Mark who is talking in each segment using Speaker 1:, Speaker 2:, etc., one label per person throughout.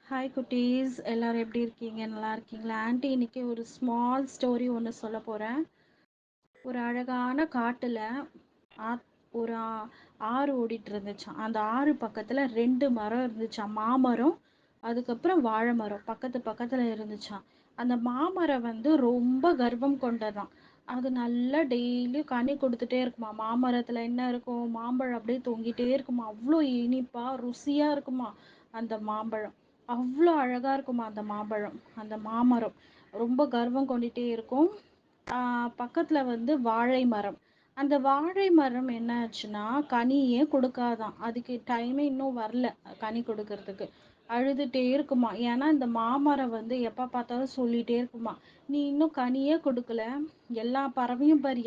Speaker 1: Hi குட்டீஸ், எல்லாரும் எப்படி இருக்கீங்க? நல்லா இருக்கீங்களா? ஆன்ட்டி இன்னைக்கு ஒரு ஸ்மால் ஸ்டோரி ஒன்று சொல்ல போகிறேன். ஒரு அழகான காட்டில் ஒரு ஆறு ஓடிட்டு இருந்துச்சாம். அந்த ஆறு பக்கத்தில் ரெண்டு மரம் இருந்துச்சாம். மாமரம், அதுக்கப்புறம் வாழை மரம் பக்கத்து பக்கத்தில் இருந்துச்சாம். அந்த மாமரம் வந்து ரொம்ப கர்வம் கொண்டதாம். அது நல்லா டெய்லியும் கனி கொடுத்துட்டே இருக்குமா. மாமரத்தில் என்ன இருக்கும்? மாம்பழம் அப்படியே தொங்கிட்டே இருக்குமா. அவ்வளோ இனிப்பா ருசியாக இருக்குமா அந்த மாம்பழம். அவ்வளோ அழகா இருக்குமா அந்த மாம்பழம். அந்த மாமரம் ரொம்ப கர்வம் கொண்டுட்டே இருக்கும். பக்கத்துல வந்து வாழை மரம். அந்த வாழை மரம் என்ன ஆச்சுன்னா கனியே கொடுக்காதான். அதுக்கு டைமே இன்னும் வரல கனி கொடுக்கறதுக்கு. அழுதுட்டே இருக்குமா. ஏன்னா இந்த மாமரம் வந்து எப்ப பார்த்தாலும் சொல்லிட்டே இருக்குமா, நீ இன்னும் கனியே கொடுக்கல. எல்லா பறவையும் பாரு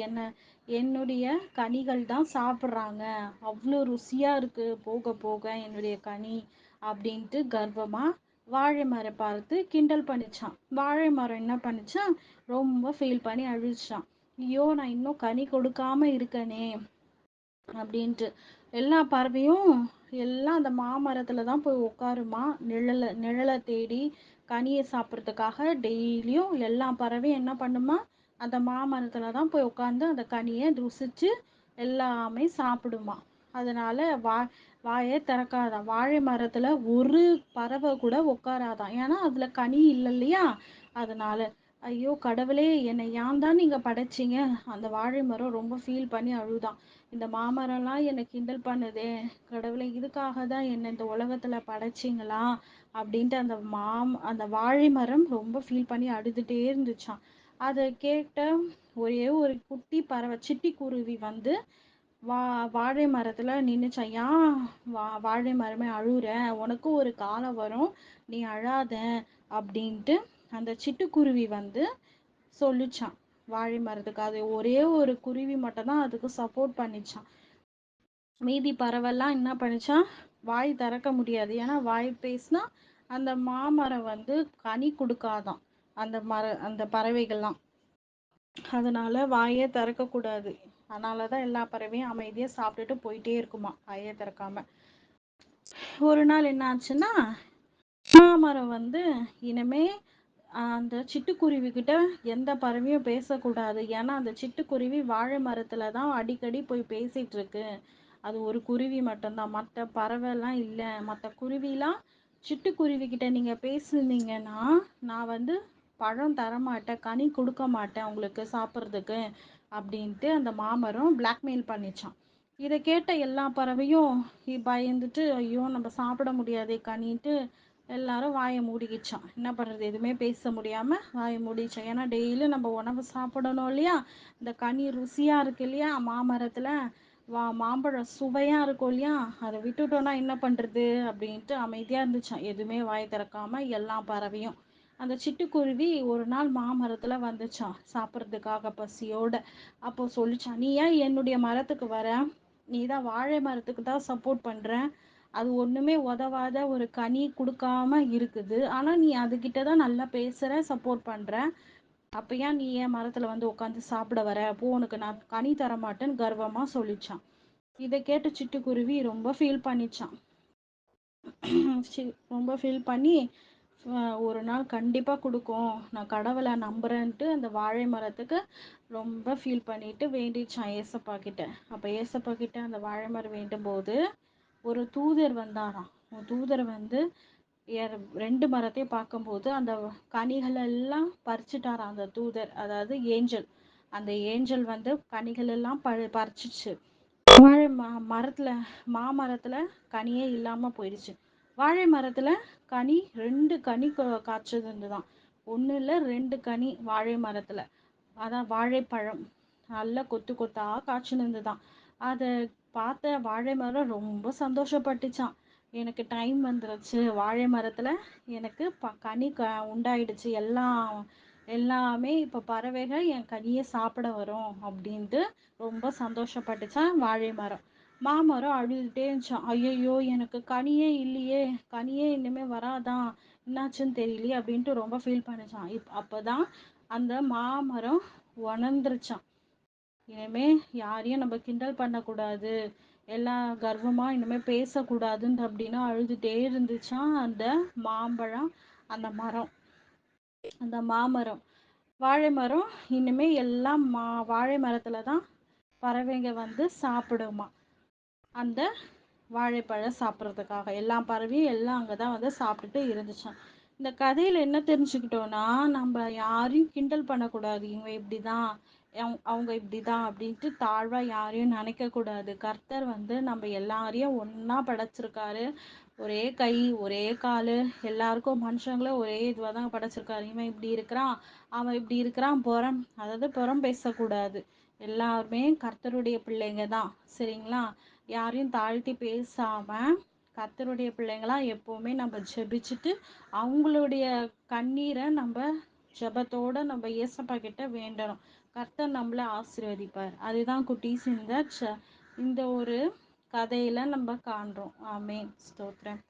Speaker 1: என்னுடைய கனிகள் தான் சாப்பிட்றாங்க. அவ்வளோ ருசியா இருக்கு போக போக என்னுடைய கனி அப்படின்ட்டு கர்வமா வாழை மரம் பார்த்து கிண்டல் பண்ணிச்சான். வாழை மரம் என்ன பண்ணிச்சான், ரொம்ப ஃபீல் பண்ணி அழுதுச்சான். ஐயோ, நான் இன்னும் கனி கொடுக்காம இருக்கனே அப்படின்ட்டு. எல்லா பறவையும் எல்லாம் அந்த மாமரத்துல தான் போய் உட்காருமா. நிழலை தேடி கனியை சாப்பிட்றதுக்காக டெய்லியும் எல்லா பறவையும் என்ன பண்ணுமா, அந்த மாமரத்துல தான் போய் உட்காந்து அந்த கனியை ருசிச்சு எல்லாமே சாப்பிடுமா. அதனால வாயே திறக்காதான். வாழை மரத்துல ஒரு பறவை கூட உட்காராதான். ஏன்னா அதுல கனி இல்லை இல்லையா. அதனால ஐயோ கடவுளே, என்னை ஏன் தான் நீங்க படைச்சிங்க. அந்த வாழை மரம் ரொம்ப ஃபீல் பண்ணி அழுதான். இந்த மாமரம்லாம் என்னை கிண்டல் பண்ணுதே, கடவுளை இதுக்காக தான் என்னை இந்த உலகத்துல படைச்சிங்களா அப்படின்ட்டு அந்த வாழை மரம் ரொம்ப ஃபீல் பண்ணி அழுதுட்டே இருந்துச்சான். அதை கேட்ட ஒரே ஒரு குட்டி பறவை சிட்டுக்குருவி வந்து வாழை மரத்துல நின்னுச்சான். ஏன் வாழை மரமே அழுற, உனக்கும் ஒரு காலம் வரும், நீ அழாத அப்படின்ட்டு அந்த சிட்டுக்குருவி வந்து சொல்லுச்சான் வாழை மரத்துக்கு. அது ஒரே ஒரு குருவி மட்டும்தான் அதுக்கு சப்போர்ட் பண்ணிச்சான். மீதி பறவைலாம் என்ன பண்ணிச்சான், வாய் திறக்க முடியாது. ஏன்னா வாய் பேசினா அந்த மாமரம் வந்து கனி கொடுக்காதான். அந்த பறவைகள்லாம் அதனால வாயே திறக்கக்கூடாது. அதனால தான் எல்லா பறவையும் அமைதியாக சாப்பிட்டுட்டு போயிட்டே இருக்குமா வாயே திறக்காம. ஒரு நாள் என்ன ஆச்சுன்னா, மாமரம் வந்து இனிமே அந்த சிட்டுக்குருவி கிட்ட எந்த பறவையும் பேசக்கூடாது. ஏன்னா அந்த சிட்டுக்குருவி வாழை மரத்துல தான் அடிக்கடி போய் பேசிட்டு இருக்கு. அது ஒரு குருவி மட்டும்தான், மற்ற பறவைலாம் இல்லை. மற்ற குருவிலாம் சிட்டுக்குருவி கிட்ட நீங்க பேசுனீங்கன்னா நான் வந்து பழம் தரமாட்டேன், கனி கொடுக்க மாட்டேன் உங்களுக்கு சாப்பிட்றதுக்கு அப்படின்ட்டு அந்த மாமரம் பிளாக்மெயில் பண்ணிச்சான். இதை கேட்ட எல்லா பறவையும் பயந்துட்டு, ஐயோ நம்ம சாப்பிட முடியாதே கனின்ட்டு எல்லாரும் வாயை மூடிக்கிச்சான். என்ன பண்ணுறது, எதுவுமே பேச முடியாமல் வாயை மூடிச்சான். ஏன்னா டெய்லியும் நம்ம உணவு சாப்பிடணும் இல்லையா. இந்த கனி ருசியாக இருக்கு இல்லையா மாமரத்தில், மாம்பழம் சுவையாக இருக்கும் இல்லையா, அதை விட்டுட்டோன்னா என்ன பண்ணுறது அப்படின்ட்டு அமைதியாக இருந்துச்சான். எதுவுமே வாய் திறக்காம எல்லா பறவையும். அந்த சிட்டுக்குருவி ஒரு நாள் மாமரத்தில் வந்துச்சான் சாப்பிட்றதுக்காக பசியோட. அப்போ சொல்லிச்சான், நீ ஏன் என்னுடைய மரத்துக்கு வர, நீ தான் வாழை மரத்துக்கு தான் சப்போர்ட் பண்ணுற, அது ஒன்றுமே உதவாத ஒரு கனி கொடுக்காம இருக்குது. ஆனால் நீ அதுகிட்ட தான் நல்லா பேசுகிற, சப்போர்ட் பண்ணுற, அப்போ ஏன் நீ என் மரத்தில் வந்து உட்காந்து சாப்பிட வர, அப்போ உனக்கு நான் கனி தர மாட்டேன்னு கர்வமாக சொல்லிச்சான். இதை கேட்டு சிட்டுக்குருவி ரொம்ப ஃபீல் பண்ணிச்சான். ரொம்ப ஃபீல் பண்ணி ஒரு நாள் கண்டிப்பாக கொடுக்கும், நான் கடவுளை நம்புறேன்ட்டு அந்த வாழை மரத்துக்கு ரொம்ப ஃபீல் பண்ணிட்டு வேண்டிச்சான் ஏசப்பா கிட்ட. அப்போ ஏசப்பா கிட்ட அந்த வாழை மரம் வேண்டும் போது ஒரு தூதர் வந்தாராம். தூதர் வந்து ரெண்டு மரத்தையும் பார்க்கும்போது அந்த கனிகள் எல்லாம் பறிச்சுட்டாராம் அந்த தூதர், அதாவது ஏஞ்சல். அந்த ஏஞ்சல் வந்து கனிகள் எல்லாம் பறிச்சிச்சு. வாழை மரத்துல மாமரத்துல கனியே இல்லாம போயிடுச்சு. வாழை மரத்துல கனி ரெண்டு கனி காய்ச்சது இருந்துதான். ஒண்ணு இல்ல ரெண்டு கனி வாழை மரத்துல. அதான் வாழைப்பழம் நல்ல கொத்து கொத்தா காய்ச்சுன்னு இருந்துதான். அதை பார்த்த வாழை மரம் ரொம்ப சந்தோஷப்பட்டுச்சான். எனக்கு டைம் வந்துருச்சு, வாழை மரத்துல எனக்கு கனி உண்டாயிடுச்சு, எல்லாமே இப்போ பறவைகள் என் கனியை சாப்பிட வரும் அப்படின்ட்டு ரொம்ப சந்தோஷப்பட்டுச்சான் வாழை மரம். மாமரம் அழுதுகிட்டே இருந்துச்சான், ஐயையோ எனக்கு கனியே இல்லையே, கனியே இனிமே வராதான், என்னாச்சுன்னு தெரியலையே அப்படின்ட்டு ரொம்ப ஃபீல் பண்ணிச்சான். அப்போதான் அந்த மாமரம் உணர்ந்துருச்சான், இனிமே யாரையும் நம்ம கிண்டல் பண்ணக்கூடாது, எல்லாம் கர்வமாக இனிமேல் பேசக்கூடாதுன்னு அப்படின்னு அழுதுகிட்டே இருந்துச்சான் அந்த மாம்பழம், அந்த மரம், அந்த மாமரம். வாழை மரம் இனிமேல் எல்லாம் வாழை மரத்தில் தான் பறவைங்க வந்து சாப்பிடுமா. அந்த வாழைப்பழம் சாப்பிட்றதுக்காக எல்லா பறவையும் எல்லாம் அங்கே தான் வந்து சாப்பிட்டுட்டு இருந்துச்சான். இந்த கதையில் என்ன தெரிஞ்சுக்கிட்டோன்னா, நம்ம யாரையும் கிண்டல் பண்ணக்கூடாது. இவங்க இப்படி தான், அவங்க இப்படி தான் அப்படின்ட்டு தாழ்வாக யாரையும் நினைக்கக்கூடாது. கர்த்தர் வந்து நம்ம எல்லாரையும் ஒன்றா படைச்சிருக்காரு. ஒரே கை, ஒரே கால், எல்லாருக்கும் மனுஷங்களும் ஒரே இதுவாக தான் படைச்சிருக்காரு. இவன் இப்படி இருக்கிறான், அவன் இப்படி இருக்கிறான், அதாவது புறம் பேசக்கூடாது. எல்லாருமே கர்த்தருடைய பிள்ளைங்க தான், சரிங்களா? யாரையும் தாழ்த்தி பேசாமல் கர்த்தருடைய பிள்ளைங்களா எப்போவுமே நம்ம ஜெபிச்சுட்டு அவங்களுடைய கண்ணீரை நம்ம ஜெபத்தோடு நம்ம ஏசப்பா கிட்ட வேண்டணும். கர்த்தர் நம்மளை ஆசீர்வதிப்பார். அதுதான் குட்டீஸ் இந்த ஒரு கதையில் நம்ம காண்றோம். ஆமென், ஸ்தோத்திரம்.